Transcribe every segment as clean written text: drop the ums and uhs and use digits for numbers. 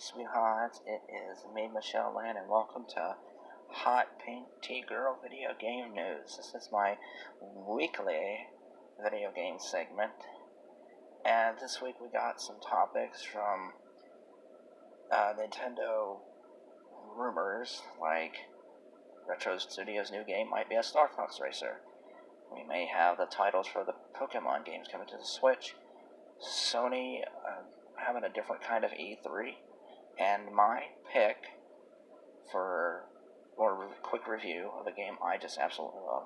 Sweethearts, it is me, Michelle Land, and welcome to Hot Pink Tea Girl Video Game News. This is my weekly video game segment, and this week we got some topics from Nintendo rumors, like Retro Studios' new game might be a Star Fox racer. We may have the titles for the Pokemon games coming to the Switch. Sony having a different kind of E3. And my pick for a quick review of a game I just absolutely love.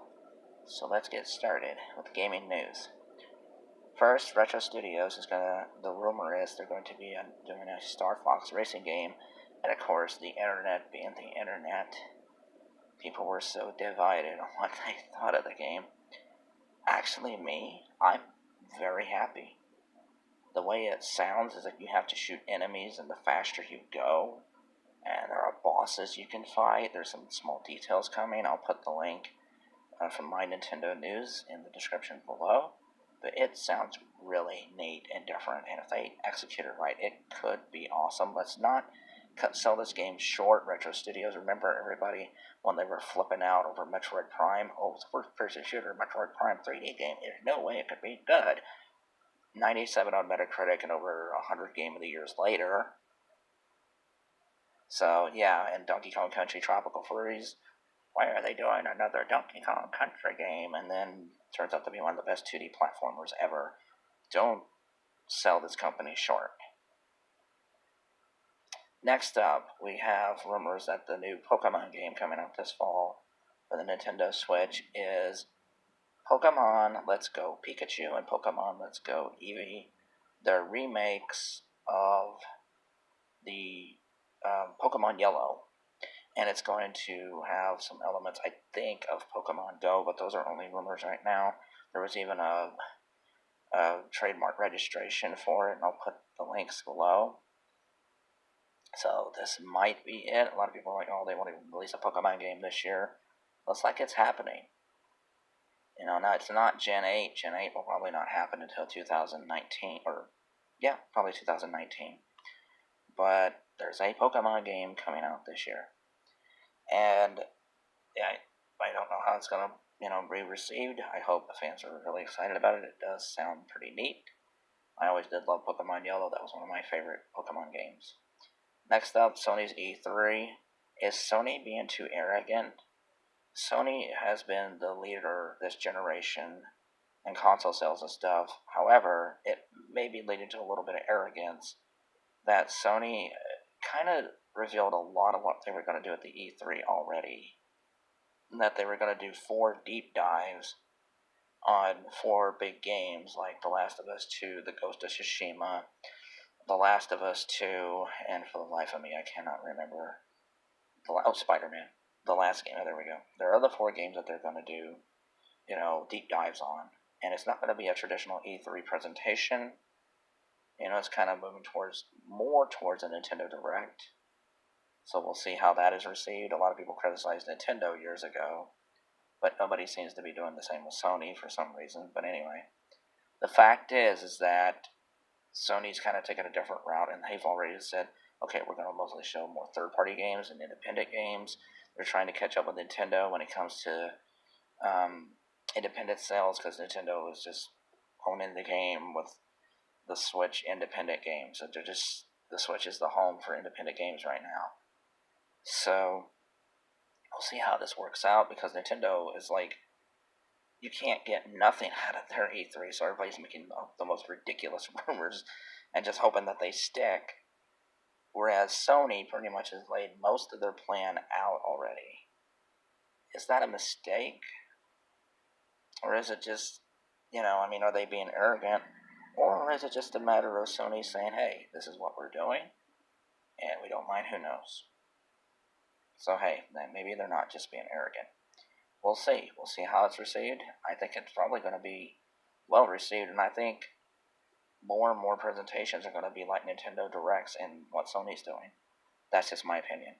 So let's get started with gaming news. First, Retro Studios the rumor is they're going to be doing a Star Fox racing game. And of course, the internet being the internet, people were so divided on what they thought of the game. Actually, I'm very happy. The way it sounds is that you have to shoot enemies, and the faster you go, and there are bosses you can fight. There's some small details coming. I'll put the link from my Nintendo News in the description below. But it sounds really neat and different, and if they execute it right, it could be awesome. Let's not sell this game short. Retro Studios, remember everybody when they were flipping out over Metroid Prime? Oh, it's a first-person shooter, Metroid Prime 3D game. There's no way it could be good. 97 on Metacritic and over 100 Game of the Years later. So, yeah, and Donkey Kong Country Tropical Freeze. Why are they doing another Donkey Kong Country game? And then turns out to be one of the best 2D platformers ever. Don't sell this company short. Next up, we have rumors that the new Pokemon game coming out this fall for the Nintendo Switch is Pokemon Let's Go Pikachu and Pokemon Let's Go Eevee. They're remakes of the Pokemon Yellow, and it's going to have some elements, I think, of Pokemon Go, but those are only rumors right now. There was even a trademark registration for it, and I'll put the links below. So this might be it. A lot of people are like, oh, they want to release a Pokemon game this year. Looks like it's happening. You know, now it's not Gen 8. Gen 8 will probably not happen until 2019, probably 2019. But there's a Pokemon game coming out this year. And yeah, I don't know how it's going to, be received. I hope the fans are really excited about it. It does sound pretty neat. I always did love Pokemon Yellow. That was one of my favorite Pokemon games. Next up, Sony's E3. Is Sony being too arrogant? Sony has been the leader this generation in console sales and stuff. However, it may be leading to a little bit of arrogance that Sony kind of revealed a lot of what they were going to do at the E3 already. That they were going to do 4 deep dives on 4 big games like The Last of Us 2, The Ghost of Tsushima, The Last of Us 2, and for the life of me, I cannot remember. Spider-Man. The last game. Oh, there we go. There are the 4 games that they're going to do, deep dives on. And it's not going to be a traditional E3 presentation. It's kind of moving more towards a Nintendo Direct. So we'll see how that is received. A lot of people criticized Nintendo years ago, but nobody seems to be doing the same with Sony for some reason. But anyway, the fact is that Sony's kind of taken a different route, and they've already said, okay, we're going to mostly show more third-party games and independent games. They're trying to catch up with Nintendo when it comes to independent sales, because Nintendo is just owning the game with the Switch independent games. So the Switch is the home for independent games right now. So we'll see how this works out, because Nintendo is like, you can't get nothing out of their E3, so everybody's making the most ridiculous rumors and just hoping that they stick. Whereas Sony pretty much has laid most of their plan out already. Is that a mistake? Or is it just, are they being arrogant? Or is it just a matter of Sony saying, hey, this is what we're doing, and we don't mind, who knows? So hey, then maybe they're not just being arrogant. We'll see. We'll see how it's received. I think it's probably going to be well received, and I think more and more presentations are going to be like Nintendo Directs and what Sony's doing. That's just my opinion.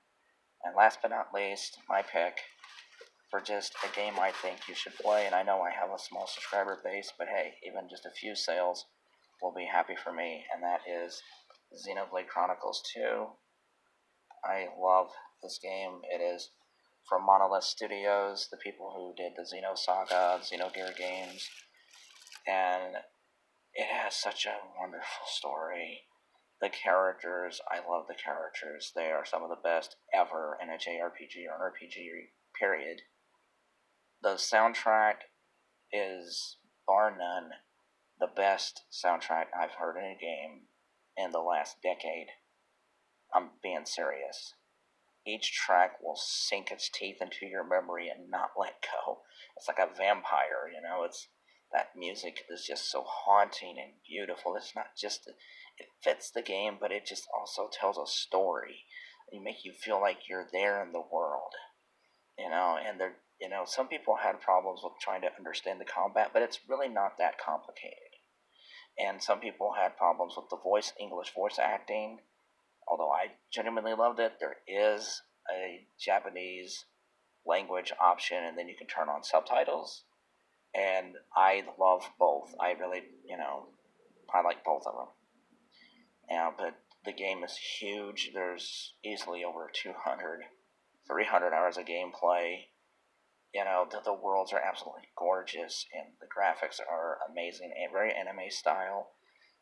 And last but not least, my pick for just a game I think you should play, and I know I have a small subscriber base, but hey, even just a few sales will be happy for me, and that is Xenoblade Chronicles 2. I love this game. It is from Monolith Studios, the people who did the Xeno Saga, Xenogear games, and it has such a wonderful story. The characters, I love the characters. They are some of the best ever in a JRPG or an RPG, period. The soundtrack is, bar none, the best soundtrack I've heard in a game in the last decade. I'm being serious. Each track will sink its teeth into your memory and not let go. It's like a vampire, it's that music is just so haunting and beautiful. It's not just it fits the game, but it just also tells a story. It make you feel like you're there in the world, and some people had problems with trying to understand the combat, but it's really not that complicated. And some people had problems with the English voice acting. Although I genuinely loved it, there is a Japanese language option, and then you can turn on subtitles. And I love both. I really, I like both of them. But the game is huge. There's easily over 200, 300 hours of gameplay. The worlds are absolutely gorgeous, and the graphics are amazing and very anime style.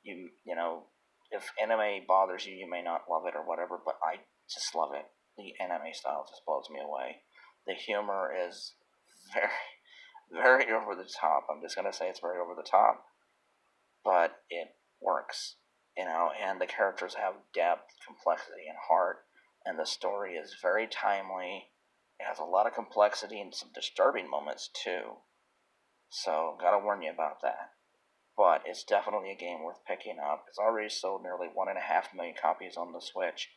If anime bothers you, you may not love it or whatever, but I just love it. The anime style just blows me away. The humor is very, very over the top. I'm just going to say it's very over the top, but it works, and the characters have depth, complexity, and heart, and the story is very timely. It has a lot of complexity and some disturbing moments, too. So, gotta warn you about that. But it's definitely a game worth picking up. It's already sold nearly 1.5 million copies on the Switch,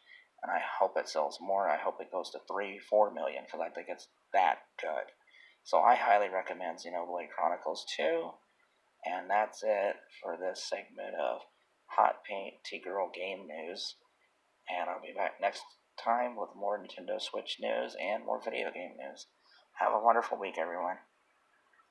and I hope it sells more. I hope it goes to 3-4 million, because I think it's that good. So I highly recommend Xenoblade Chronicles 2, and that's it for this segment of Hot Paint T-Girl game news. And I'll be back next time with more Nintendo Switch news and more video game news. Have a wonderful week, everyone.